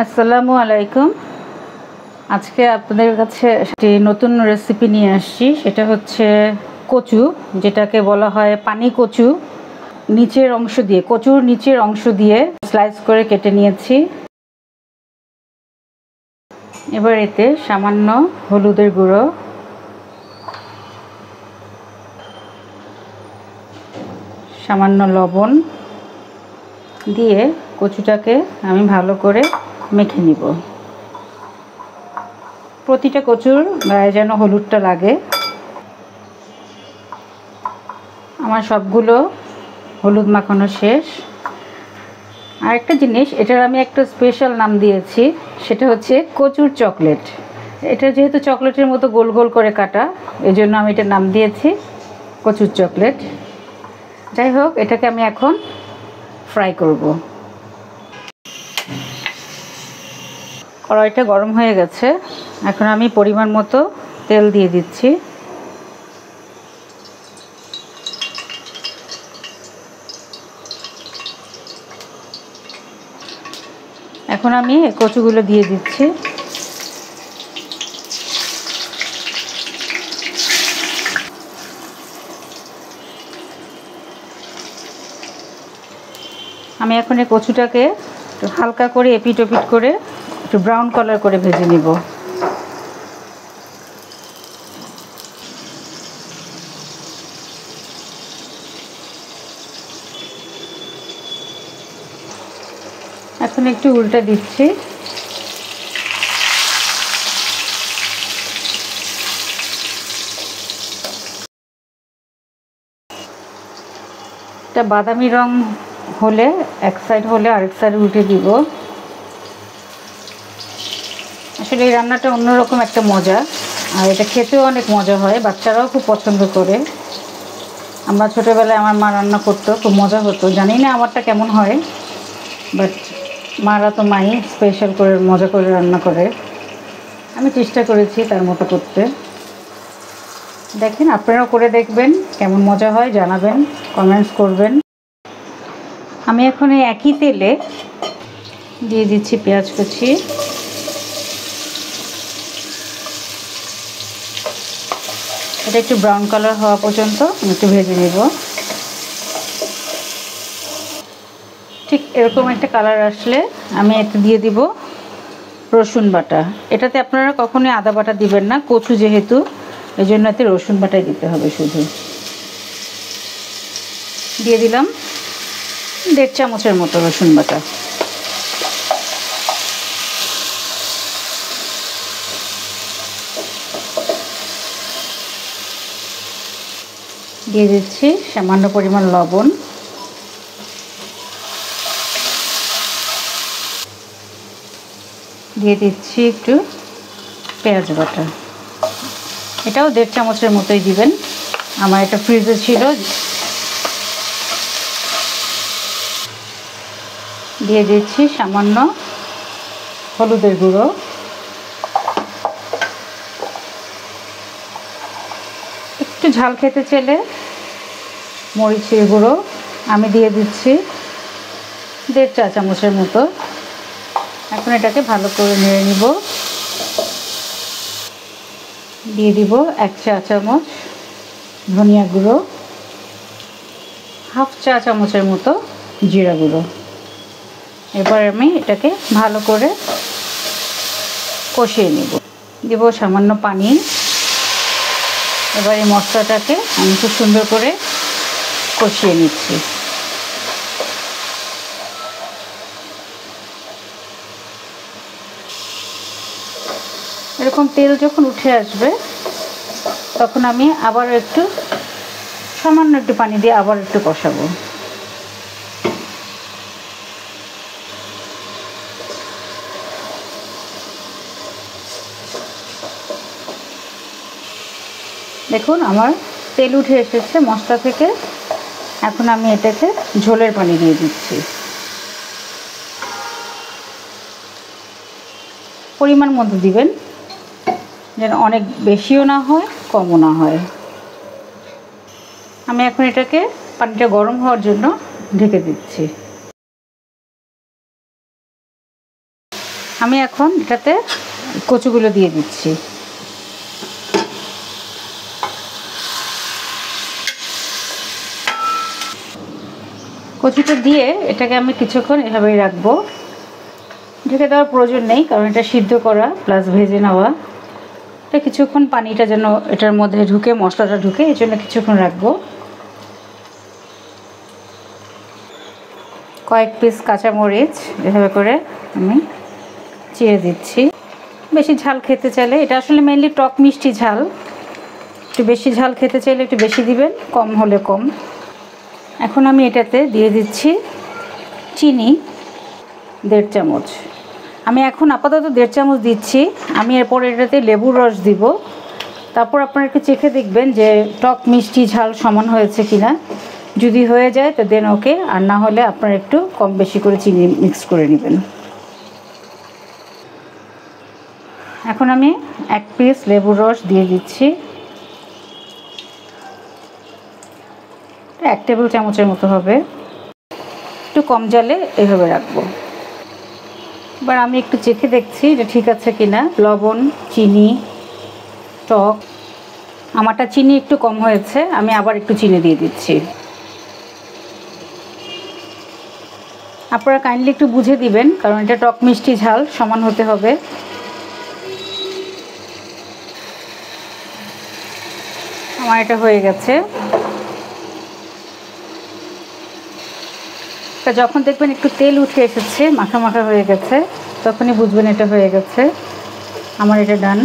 আসসালামু আলাইকুম। আজকে আপনাদের কাছে একটি নতুন রেসিপি নিয়ে আসছি। সেটা হচ্ছে কচু, যেটাকে বলা হয় পানি কচু। নিচের অংশ দিয়ে, কচুর নিচের অংশ দিয়ে স্লাইস করে কেটে নিয়েছি। এবার এতে সামান্য হলুদের গুঁড়ো, সামান্য লবণ দিয়ে কচুটাকে আমি ভালো করে মেখে নিব। প্রতিটা কচুর গায়ে যেন হলুদটা লাগে। আমার সবগুলো হলুদ মাখানো শেষ। আরেকটা জিনিস, এটার আমি একটা স্পেশাল নাম দিয়েছি, সেটা হচ্ছে কচুর চকলেট। এটা যেহেতু চকলেটের মতো গোল গোল করে কাটা, এজন্য আমি এটার নাম দিয়েছি কচুর চকলেট। যাই হোক, এটাকে আমি এখন ফ্রাই করব। কড়াইটা গরম হয়ে গেছে, এখন আমি পরিমাণ মতো তেল দিয়ে দিচ্ছি। এখন আমি কচুগুলো দিয়ে দিচ্ছি। আমি এখন এই কচুটাকে একটু হালকা করে এপিট ওপিট করে একটু ব্রাউন কালার করে ভেজে নিব। এখন একটু উল্টে দিচ্ছি। এটা বাদামি রং হলে এক সাইড হলে আরেক সাইড উল্টে দিব। আসলে এই রান্নাটা অন্যরকম একটা মজা, আর এটা খেতেও অনেক মজা হয়, বাচ্চারাও খুব পছন্দ করে। আমরা ছোটোবেলায় আমার মা রান্না করতো, খুব মজা হতো। জানি না আমারটা কেমন হয়, বাট মারা তো মাই স্পেশাল করে মজা করে রান্না করে। আমি চেষ্টা করেছি তার মতো করতে। দেখেন, আপনারাও করে দেখবেন, কেমন মজা হয় জানাবেন, কমেন্টস করবেন। আমি এখন এই একই তেলে দিয়ে দিচ্ছি পেঁয়াজ কুচি। এটা একটু ব্রাউন কালার হওয়া পর্যন্ত আমি একটু ভেজে নেব। ঠিক এরকম একটা কালার আসলে আমি এতে দিয়ে দিব রসুন বাটা। এটাতে আপনারা কখনোই আদা বাটা দিবেন না, কচু যেহেতু, এই জন্য এতে রসুন বাটাই দিতে হবে। শুধু দিয়ে দিলাম 1.5 চামচের মতো রসুন বাটা। দিয়ে দিচ্ছি সামান্য পরিমাণ লবণ, দিয়ে দিচ্ছি একটু পেঁয়াজ বাটা। এটাও 1.5 চামচের মতোই দিবেন, আমার এটা ফ্রিজে ছিল। দিয়ে দিচ্ছি সামান্য হলুদের গুঁড়ো, একটু ঝাল খেতে চাইলে মরিচের গুঁড়ো আমি দিয়ে দিচ্ছি 1.5 চা চামচের মতো। এখন এটাকে ভালো করে নেড়ে নিব। দিয়ে দিব 1 চা চামচ ধনিয়া গুঁড়ো, 1/2 চা চামচের মতো জিরা গুঁড়ো। এবার আমি এটাকে ভালো করে কষিয়ে নেব। দেব সামান্য পানি। এবার এই মশলাটাকে আমি খুব সুন্দর করে কষিয়ে নিচ্ছি। এরকম তেল যখন উঠে আসবে, তখন আমি আবার একটু সামান্য একটু পানি দিয়ে আবার একটু কষাবো। দেখুন, আমার তেল উঠে এসেছে মশলা থেকে। এখন আমি এটাকে ঝোলের পানি দিয়ে দিচ্ছি। পরিমাণ মতো দিবেন, যেন অনেক বেশিও না হয় কমও না হয়। আমি এখন এটাকে পানিটা গরম হওয়ার জন্য ঢেকে দিচ্ছি। আমি এখন এটাতে কচুগুলো দিয়ে দিচ্ছি। কচুটা দিয়ে এটাকে আমি কিছুক্ষণ এভাবেই রাখবো। ঢেকে দেওয়ার প্রয়োজন নেই, কারণ এটা সিদ্ধ করা প্লাস ভেজে নেওয়া। এটা কিছুক্ষণ পানিটা যেন এটার মধ্যে ঢুকে, মশলাটা ঢুকে, এই জন্য কিছুক্ষণ রাখবো। কয়েক পিস কাঁচামরিচ এভাবে করে আমি চিড়ে দিচ্ছি। বেশি ঝাল খেতে চাইলে, এটা আসলে মেনলি টক মিষ্টি ঝাল, একটু বেশি ঝাল খেতে চাইলে একটু বেশি দিবেন, কম হলে কম। এখন আমি এটাতে দিয়ে দিচ্ছি চিনি 1.5 চামচ। আমি এখন আপাতত 1.5 চামচ দিচ্ছি। আমি এরপর এটাতে লেবুর রস দিব। তারপর আপনারা একটু চেখে দেখবেন যে টক মিষ্টি ঝাল সমান হয়েছে কিনা। যদি হয়ে যায় তো দেন ওকে, আর না হলে আপনারা একটু কম বেশি করে চিনি মিক্স করে নেবেন। এখন আমি 1 পিস লেবুর রস দিয়ে দিচ্ছি। 1 টেবিল চামচের মতো হবে। একটু কম জালে এভাবে রাখবো। এবার আমি একটু চেখে দেখছি যে ঠিক আছে কিনা। লবণ, চিনি, টক, আমারটা চিনি একটু কম হয়েছে, আমি আবার একটু চিনি দিয়ে দিচ্ছি। আপনারা কাইন্ডলি একটু বুঝে দিবেন, কারণ এটা টক মিষ্টি ঝাল সমান হতে হবে। আমার এটা হয়ে গেছে। যখন দেখবেন একটু তেল উঠে এসেছে, মাখা মাখা হয়ে গেছে, তখনই বুঝবেন এটা হয়ে গেছে। আমার এটা ডান।